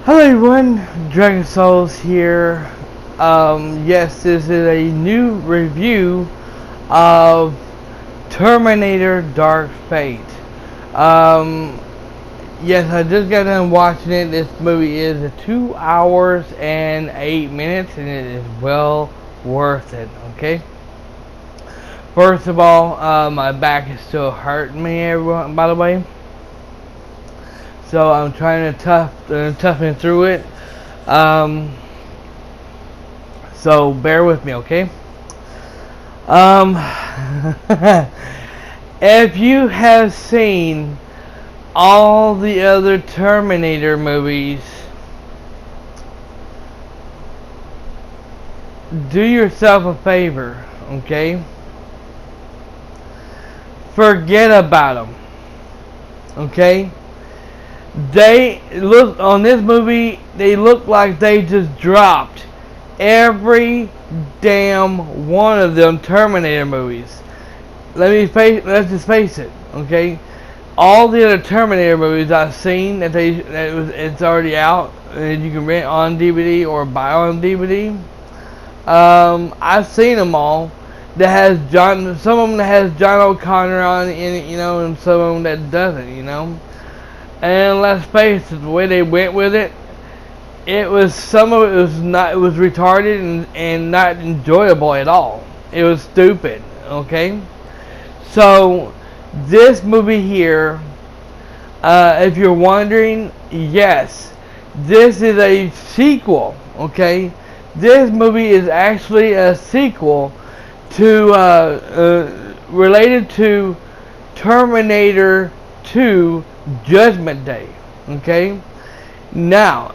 Hello everyone, Dragon Souls here. Yes, this is a new review of Terminator Dark Fate. Um, yes, I just got done watching it. This movie is 2 hours and 8 minutes, and it is well worth it, okay? First of all, my back is still hurting me, everyone, by the way. So I'm trying to toughen through it. So bear with me, okay? If you have seen all the other Terminator movies, do yourself a favor, okay? Forget about them, okay? They look on this movie. They look like they just dropped every damn one of them Terminator movies. Let's just face it, okay? All the other Terminator movies I've seen it's already out and you can rent on DVD or buy on DVD. I've seen them all. That has some of them that has John O'Connor on in it, and some of them that doesn't, And let's face it, the way they went with it, some of it was retarded and not enjoyable at all. It was stupid, okay? So this movie here, if you're wondering, yes, this is a sequel, okay? This movie is actually a sequel to related to Terminator 2 Judgment Day. Okay. Now,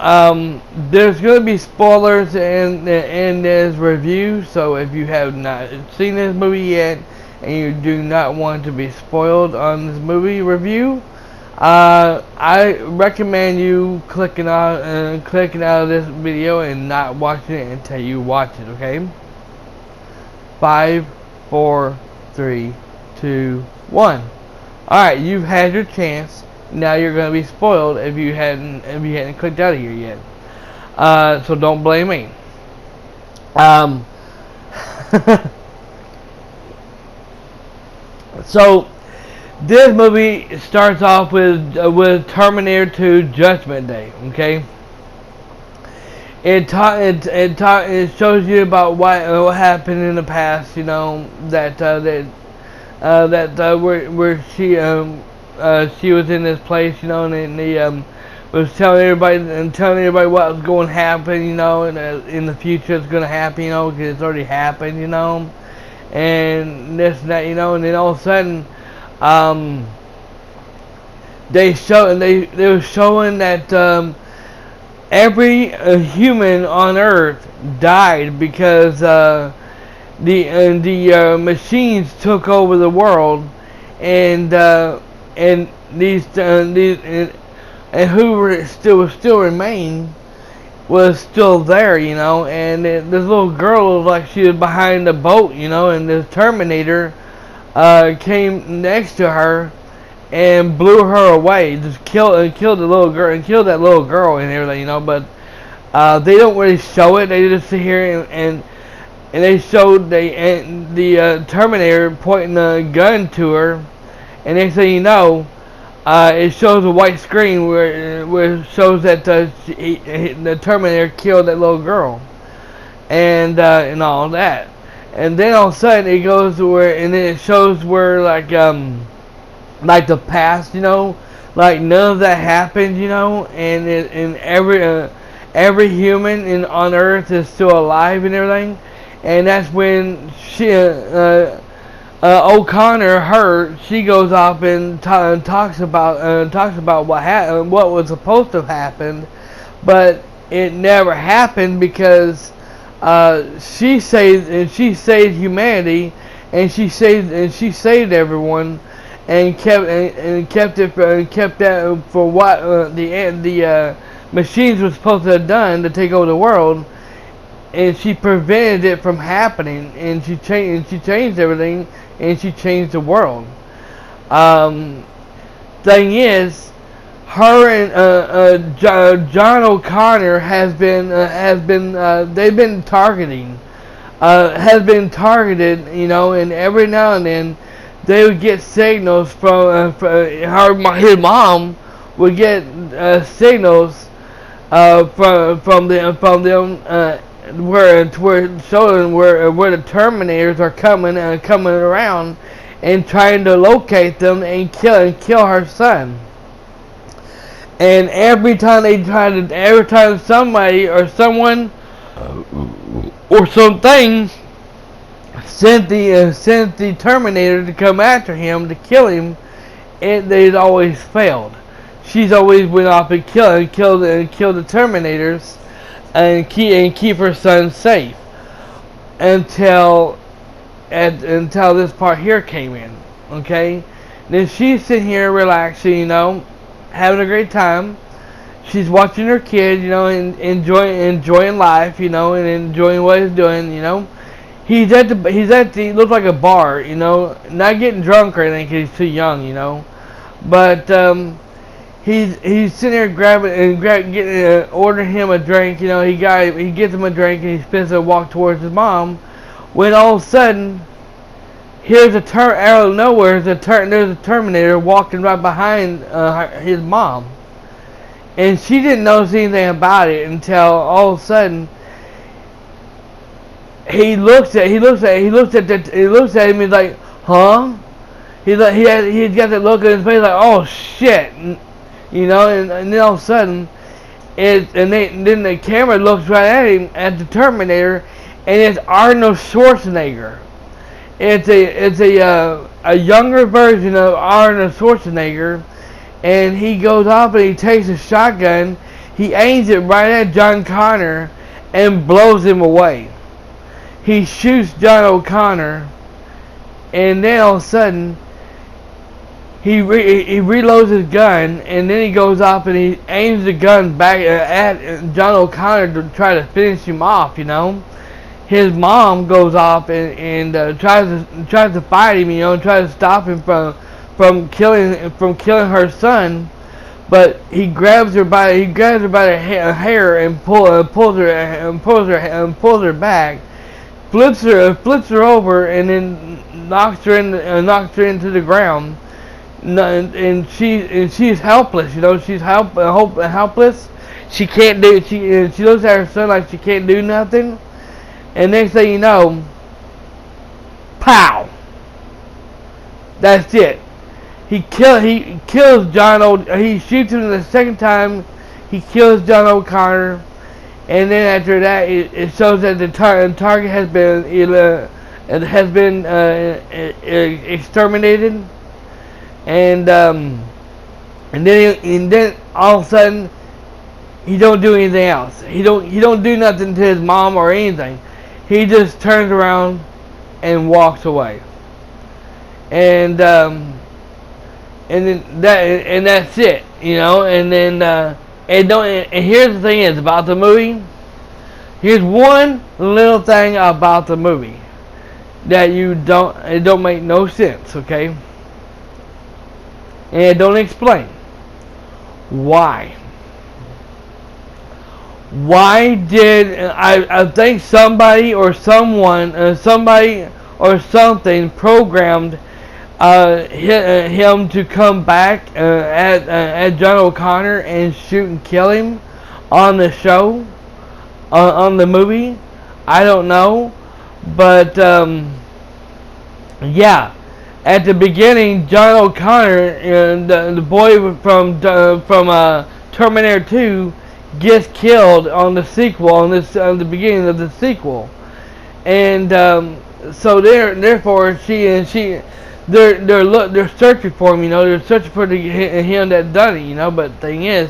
there's going to be spoilers in this review, so if you have not seen this movie yet and you do not want to be spoiled on this movie review, I recommend you clicking out of this video and not watching it until you watch it. Okay. 5, 4, 3, 2, 1. All right, you've had your chance. Now you're going to be spoiled if you hadn't clicked out of here yet. So don't blame me. So this movie starts off with Terminator 2 Judgment Day. Okay. It shows you about what happened in the past. Where she was in this place, and they was telling everybody what was going to happen, in the future it's going to happen, because it's already happened, and this and that, and then all of a sudden, they were showing that every human on Earth died because the machines took over the world, and who still remained was still there, and this little girl was like she was behind the boat, and the Terminator came next to her and blew her away, just killed the little girl and killed that little girl and everything, but they don't really show it. They just sit here and they showed the Terminator pointing a gun to her, and they say, it shows a white screen where it shows that the Terminator killed that little girl, and all that, and then all of a sudden it goes to where, and then it shows where like the past, like none of that happened, and every human on Earth is still alive and everything, and that's when O'Connor, she goes off and talks about what was supposed to have happened, but it never happened because she saved humanity, and she saved everyone, and kept that for what the machines were supposed to have done to take over the world, and she prevented it from happening, and she changed everything, and she changed the world. Thing is, her and John O'Connor they've been targeting, has been targeted, you know, and every now and then they would get signals from his mom would get signals from them where showing where the Terminators are coming around and trying to locate them and kill her son. And every time somebody or someone or something sent the Terminator to come after him to kill him, they'd always failed. She's always went off and killed the Terminators and keep her son safe until this part here came in. Okay, then she's sitting here relaxing, you know, having a great time. She's watching her kid, you know, and enjoying life, you know, and enjoying what he's doing, you know. He looks like a bar, you know, not getting drunk or anything because he's too young, you know. But he's sitting there ordering him a drink, you know. He gets him a drink and he spins to walk towards his mom. When all of a sudden, here's out of nowhere, there's a Terminator walking right behind his mom, and she didn't notice anything about it until all of a sudden he looks at him. He's like, huh? He's got that look in his face like, oh shit, you know. And then all of a sudden, then the camera looks right at him, at the Terminator, and it's Arnold Schwarzenegger. It's a younger version of Arnold Schwarzenegger, and he goes off and he takes a shotgun, he aims it right at John Connor and blows him away. He shoots John O'Connor, and then all of a sudden he reloads his gun, and then he goes off and he aims the gun back at John O'Connor to try to finish him off, you know. His mom goes off and tries to fight him, you know, and tries to stop him from killing her son, but he grabs her by the hair and pulls her back, flips her over, and then knocks her into the ground, and she's helpless, you know. She's helpless. She can't do. She looks at her son like she can't do nothing. And next thing you know, pow! That's it. He kills he shoots him the second time. He kills John O'Connor, and then after that, it shows that the target has been exterminated, and then all of a sudden, he don't do anything else. He don't do nothing to his mom or anything. He just turns around and walks away, and then that's it, you know. And then and here's the thing is about the movie. Here's one little thing about the movie that it don't make no sense, okay? And it don't explain why. Why did I think somebody or something programmed him to come back at John O'Connor and shoot and kill him on the show, on the movie? I don't know, but yeah. At the beginning, John O'Connor, the boy from Terminator 2, gets killed on the sequel, on the beginning of the sequel, and so therefore they're searching for him, you know. They're searching for him that done it, you know. But the thing is,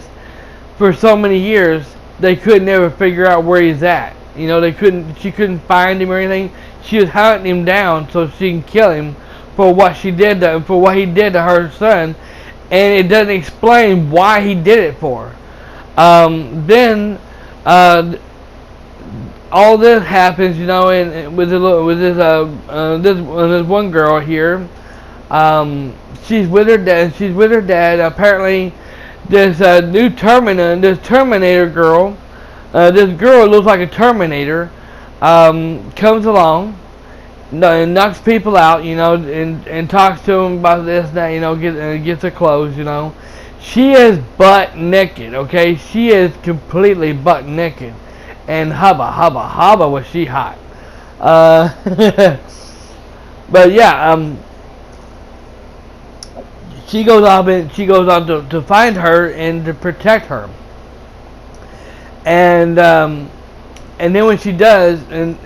for so many years they could never figure out where he's at, you know. She couldn't find him or anything. She was hunting him down so she can kill him for what he did to her son, and it doesn't explain why he did it for her. Then all this happens, you know, and with this one girl here, she's with her dad. Apparently, this this Terminator girl, this girl looks like a Terminator, comes along, and knocks people out, and talks to them about this and that, gets their clothes, She is butt naked, okay? She is completely butt naked. And hubba, was she hot. But yeah, she goes on to find her and to protect her. And then when she does, they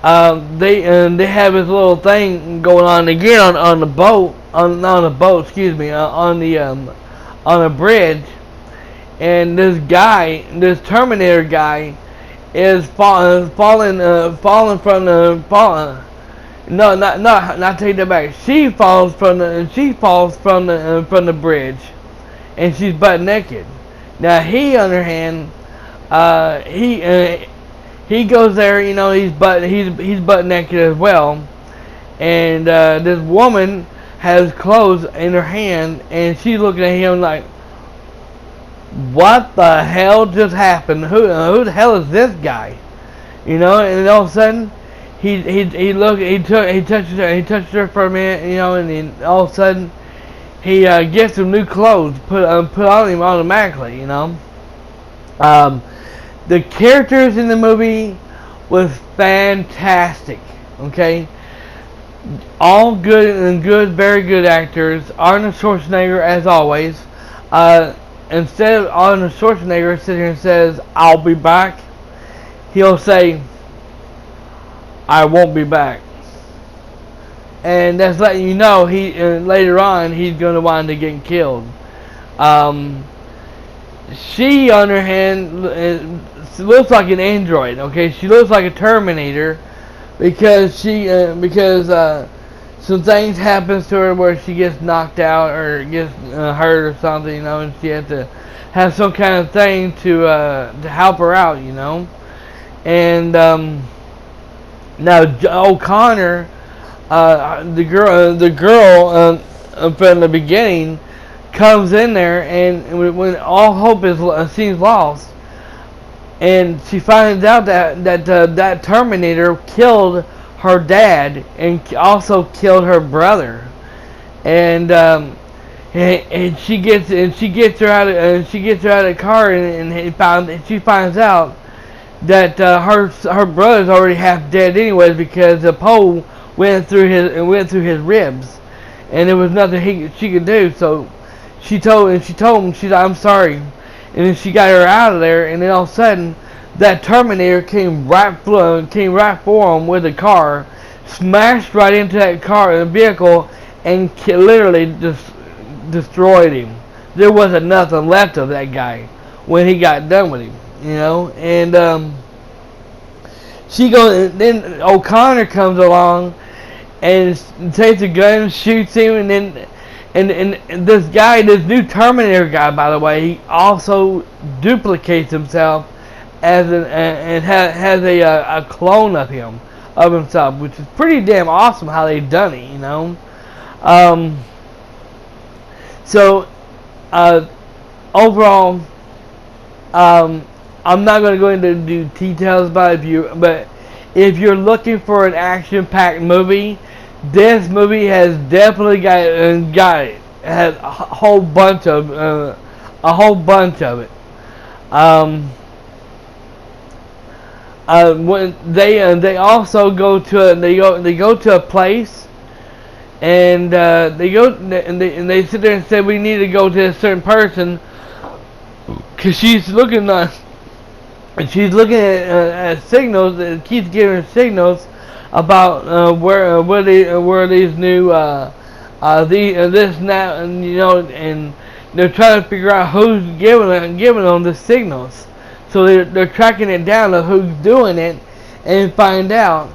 have this little thing going on again on the boat, on a bridge, and this Terminator guy, is falling from the no, not take that back. She falls from the bridge, and she's butt naked. Now he, on the other hand, he goes there, he's butt naked as well, and this woman has clothes in her hand, and she's looking at him like, what the hell just happened? Who the hell is this guy? And all of a sudden, he touched her for a minute, and then all of a sudden, he gets some new clothes put on him automatically, The characters in the movie was fantastic, okay? All good, very good actors. Arnold Schwarzenegger, as always. Instead of Arnold Schwarzenegger sitting here and says, I'll be back, he'll say, I won't be back. And that's letting you know later on he's going to wind up getting killed. She, on her hand, looks like an android. Okay, she looks like a Terminator because some things happens to her where she gets knocked out or gets hurt or something, and she has to have some kind of thing to help her out, And now O'Connor, the girl from the beginning, comes in there, and when all hope seems lost, and she finds out that Terminator killed her dad and also killed her brother, and she gets her out of the car, and she finds out that her brother's already half dead anyways, because the pole went through his ribs, and there was nothing she could do. So she told him, she's like, I'm sorry, and then she got her out of there, and then all of a sudden that Terminator came right for him with a car, smashed right into that car, the vehicle, and literally just destroyed him. There wasn't nothing left of that guy when he got done with him, And she goes. Then O'Connor comes along and takes a gun and shoots him, and this new Terminator guy, by the way, he also duplicates himself as has a clone of himself, which is pretty damn awesome how they done it, So overall, I'm not going to go into details about it, but if you're looking for an action-packed movie, this movie has definitely got it. It has a whole bunch of it. When they also go to a place, and they sit there and say, we need to go to a certain person, because she's looking at signals. It keeps giving her signals about where these new this now, and they're trying to figure out who's giving them the signals. So they're tracking it down to who's doing it, and find out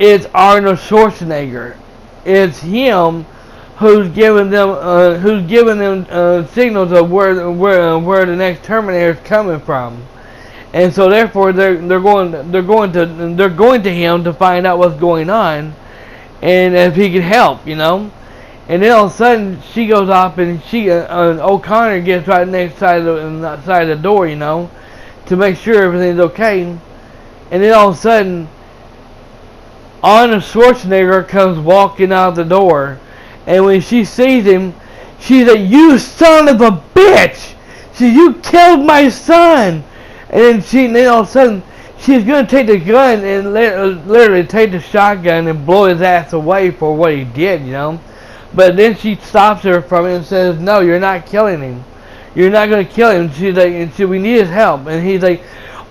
it's Arnold Schwarzenegger. It's him who's giving them signals of where the next Terminator is coming from, and so therefore they're going to him to find out what's going on, and if he can help, And then all of a sudden, she goes off and O'Connor gets right next side of the door, you know, to make sure everything's okay. And then all of a sudden, Arnold Schwarzenegger comes walking out the door. And when she sees him, she's like, "You son of a bitch! You killed my son!" And then all of a sudden, she's going to take the gun and literally take the shotgun and blow his ass away for what he did, you know. But then she stops her from it and says, "No, you're not killing him. You're not going to kill him." She's like, "We need his help." And he's like,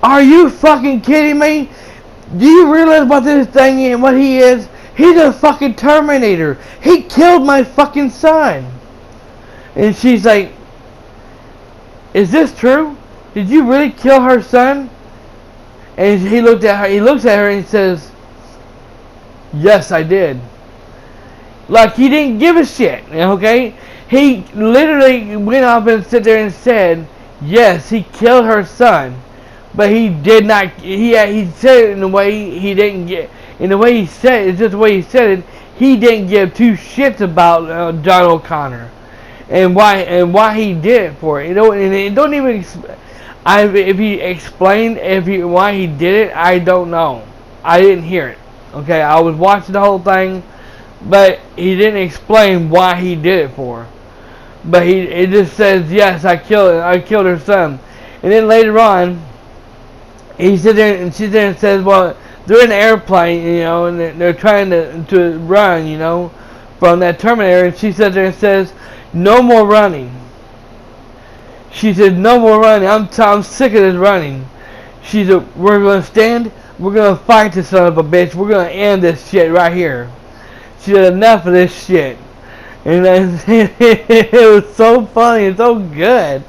"Are you fucking kidding me? Do you realize what this thing and what he is? He's a fucking Terminator. He killed my fucking son." And she's like, "Is this true? Did you really kill her son?" And he looks at her and he says, "Yes, I did." Like he didn't give a shit, okay? He literally went up and sit there and said, "Yes, he killed her son." But he did not, he said it in a way he didn't get, in the way he said it, it's just the way he said it, he didn't give two shits about John O'Connor. And why he did it for it. You know, and it don't even, if he explained why he did it, I don't know. I didn't hear it. Okay, I was watching the whole thing, but he didn't explain why he did it for. But it just says, "Yes, I killed her son." And then later on, he sits there and says, "Well, they're in an airplane, you know, and they're trying to run, you know, from that Terminator." And she sits there and says, "No more running." She said, "No more running. I'm sick of this running." She said, "We're gonna stand. We're gonna fight this son of a bitch. We're gonna end this shit right here." She said, "Enough of this shit." And it was so funny and so good.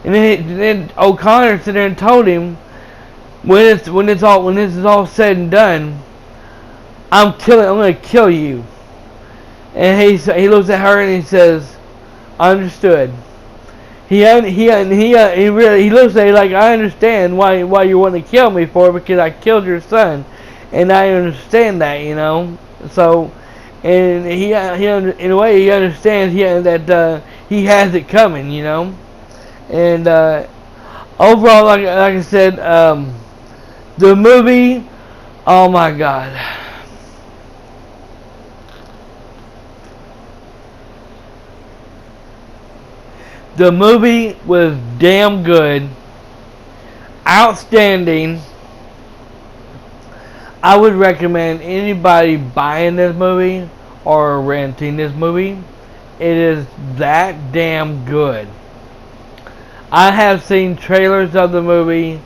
And then O'Connor sat there and told him, when this is all said and done, I'm gonna kill you." And he looks at her and he says, "Understood." He looks at her like, "I understand why you want to kill me for, because I killed your son, and I understand that, you know." So, and he in a way he understands that he has it coming, you know. And overall, like I said, the movie, oh my god. The movie was damn good, outstanding. I would recommend anybody buying this movie or renting this movie. It is that damn good. I have seen trailers of the movie,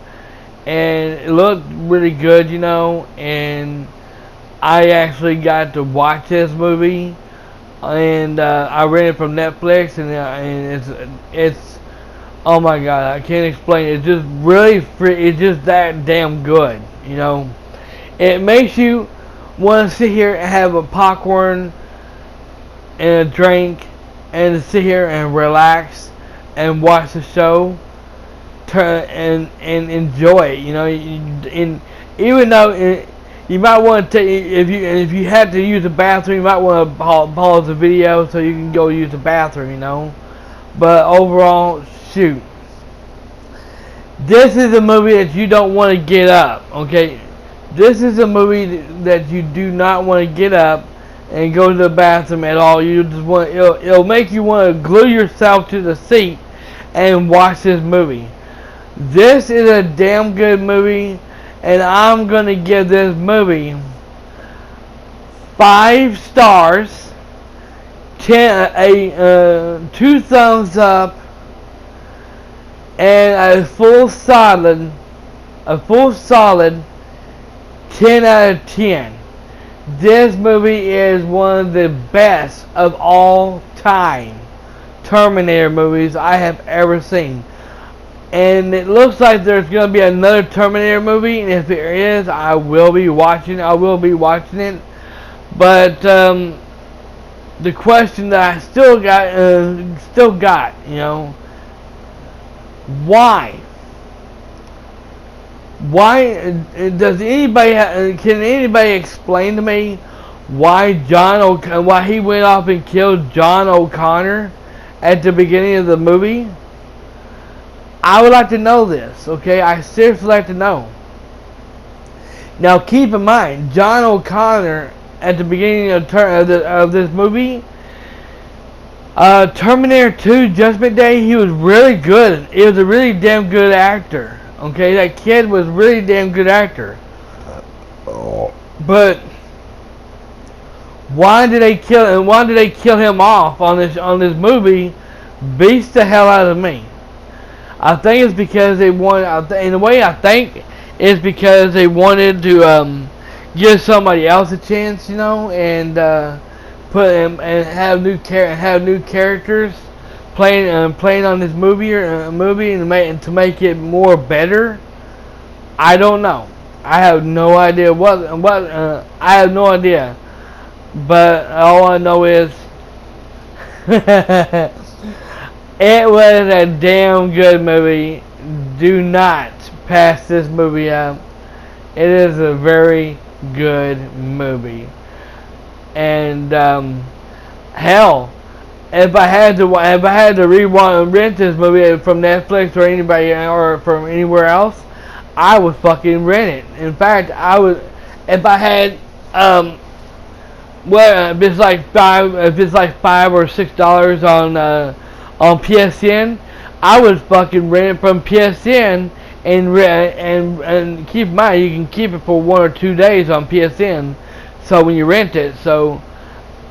and it looked really good, you know, and I actually got to watch this movie, and I rented it from Netflix, and it's oh my god, I can't explain it. It's just really it's just that damn good, you know. It makes you want to sit here and have a popcorn and a drink and sit here and relax and watch the show, and enjoy it. You know, and even though you might want to if you had to use the bathroom, you might want to pause the video so you can go use the bathroom. You know, but overall, shoot, this is a movie that you don't want to get up. Okay, this is a movie that you do not want to get up and go to the bathroom at all. You just want it'll make you want to glue yourself to the seat and watch this movie. This is a damn good movie, and I'm gonna give this movie 5 stars, 2 thumbs up, and a full solid 10 out of 10. This movie is one of the best of all time Terminator movies I have ever seen. And it looks like there's going to be another Terminator movie, and if there is, I will be watching it. But the question that I still got, you know, why does anybody can anybody explain to me why he went off and killed John O'Connor at the beginning of the movie. I would like to know this, okay? I seriously like to know. Now keep in mind, John O'Connor at the beginning of this movie, Terminator 2 Judgment Day, he was really good. He was a really damn good actor. Okay, that kid was a really damn good actor. But why did they kill him? Why did they kill him off on this movie? Beats the hell out of me. I think it's because they wanted. In a way, I think it's because they wanted to give somebody else a chance, you know, and put him and have new characters playing on this movie and to make it more better. I don't know. I have no idea what I have no idea. But all I know is it was a damn good movie. Do not pass this movie up. It is a very good movie. And hell, if I had to rent this movie from Netflix or anybody or from anywhere else, I would fucking rent it. In fact, I would, if I had if it's like $5 or $6 on PSN, I would fucking rent it from PSN and keep in mind you can keep it for 1 or 2 days on PSN. So when you rent it, so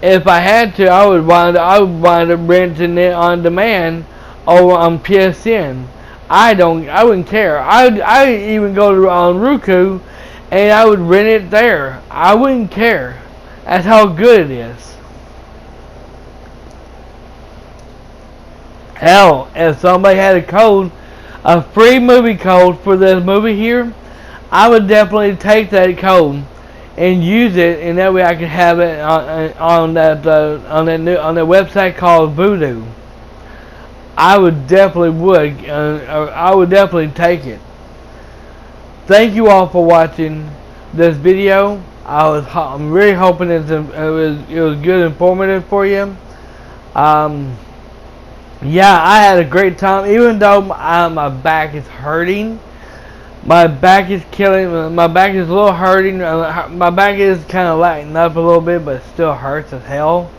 if I had to, I would wind up renting it on demand over on PSN. I wouldn't care. I would even go on Roku and I would rent it there. I wouldn't care. That's how good it is. Hell, if somebody had a free movie code for this movie here, I would definitely take that code and use it, and that way I could have it on that website called Voodoo. I would definitely take it. Thank you all for watching this video. I'm really hoping it was good, informative for you. Yeah, I had a great time, even though my back is hurting. My back is killing. My back is a little hurting. My back is kind of lighting up a little bit, but it still hurts as hell.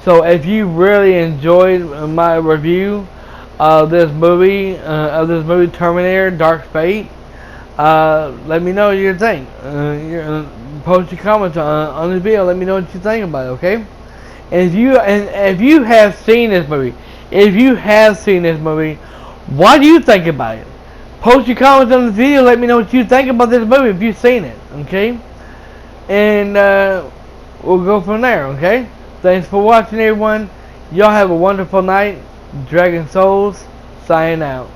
So if you really enjoyed my review of this movie, Terminator: Dark Fate, let me know what you think. Post your comments on this video. Let me know what you think about it. Okay? And if you have seen this movie, what do you think about it? Post your comments on this video. Let me know what you think about this movie if you've seen it. Okay? And we'll go from there. Okay? Thanks for watching, everyone. Y'all have a wonderful night. Dragon Souls, signing out.